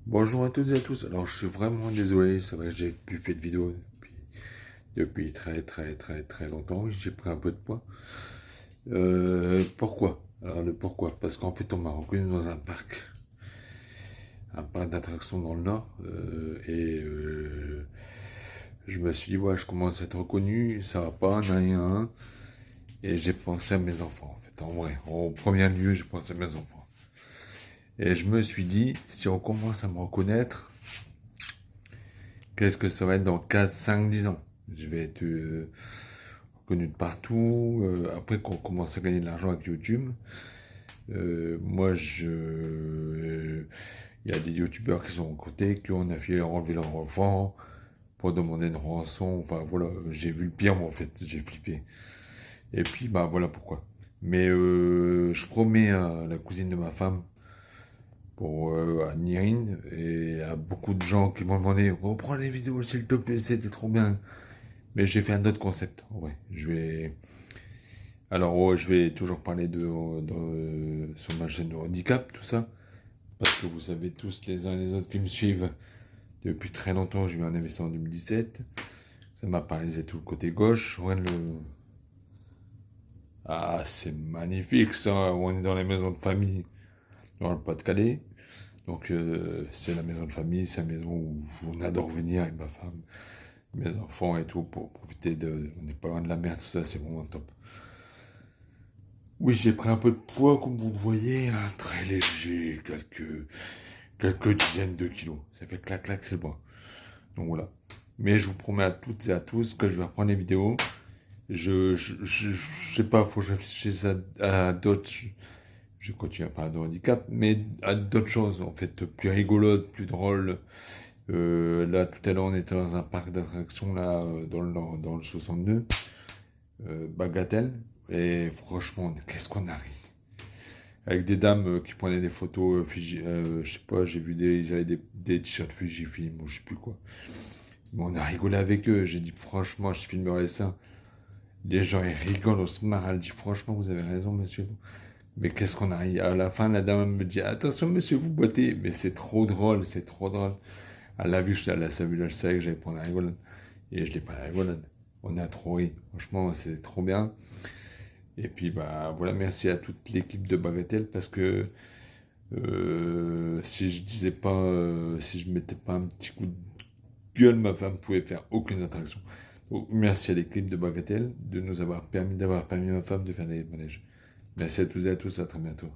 Bonjour à toutes et à tous. Alors, je suis vraiment désolé, c'est vrai que j'ai plus fait de vidéo depuis très longtemps. J'ai pris un peu de poids. Pourquoi? Alors, le pourquoi? Parce qu'en fait, on m'a reconnu dans un parc d'attractions dans le Nord. Je me suis dit, ouais, je commence à être reconnu, ça va pas, un. Et j'ai pensé à mes enfants, en fait. En vrai, au premier lieu, j'ai pensé à mes enfants. Et je me suis dit, si on commence à me reconnaître, qu'est-ce que ça va être dans 4, 5, 10 ans? Je vais être reconnu de partout. Après qu'on commence à gagner de l'argent avec YouTube, il y a des youtubeurs qui sont côté, qui ont affilé leur enlever leur enfant pour demander une rançon. Enfin voilà, j'ai vu le pire, moi en fait, j'ai flippé. Et puis bah voilà pourquoi. Mais je promets à la cousine de ma femme, à Nirine, et à beaucoup de gens qui m'ont demandé reprends les vidéos s'il te plaît, c'était trop bien. Mais j'ai fait un autre concept. Ouais, je vais toujours parler sur ma chaîne de handicap, tout ça, parce que vous savez tous les uns et les autres qui me suivent depuis très longtemps. J'ai eu un investissement en 2017. Ça m'a paralysé tout le côté gauche. Ah, c'est magnifique ça. On est dans les maisons de famille dans le Pas-de-Calais. Donc c'est la maison de famille, c'est la maison où on adore venir avec ma femme, mes enfants et tout pour profiter de. On n'est pas loin de la mer, tout ça, c'est vraiment top. Oui, j'ai pris un peu de poids, comme vous le voyez, hein, très léger, quelques dizaines de kilos. Ça fait clac clac, c'est bon. Donc voilà. Mais je vous promets à toutes et à tous que je vais reprendre les vidéos. Je sais pas, faut que je réfléchisse à d'autres. Je continue à parler de handicap, mais à d'autres choses en fait, plus rigolotes, plus drôles. Là, tout à l'heure, on était dans un parc d'attractions là, dans le 62, Bagatelle. Et franchement, qu'est-ce qu'on a ri. Avec des dames qui prenaient des photos je sais pas, j'ai vu ils avaient des t-shirts Fujifilm ou je sais plus quoi. Mais on a rigolé avec eux, j'ai dit franchement, je filmerai ça. Les gens ils rigolent, on se marre, elle dit franchement, vous avez raison monsieur. Mais qu'est-ce qu'on a ri. À la fin, la dame me dit attention monsieur, vous boitez. Mais c'est trop drôle, c'est trop drôle. Elle l'a vu, elle a vu, elle savait que j'allais prendre la rigolade. Et je l'ai pas la rigolade. On a trop ri. Franchement, c'est trop bien. Et puis bah voilà, merci à toute l'équipe de Bagatelle parce que si je disais pas, si je mettais pas un petit coup de gueule, ma femme pouvait faire aucune attraction. Donc merci à l'équipe de Bagatelle de nous avoir permis d'avoir permis à ma femme de faire des manèges. Merci à tous et à tous, à très bientôt.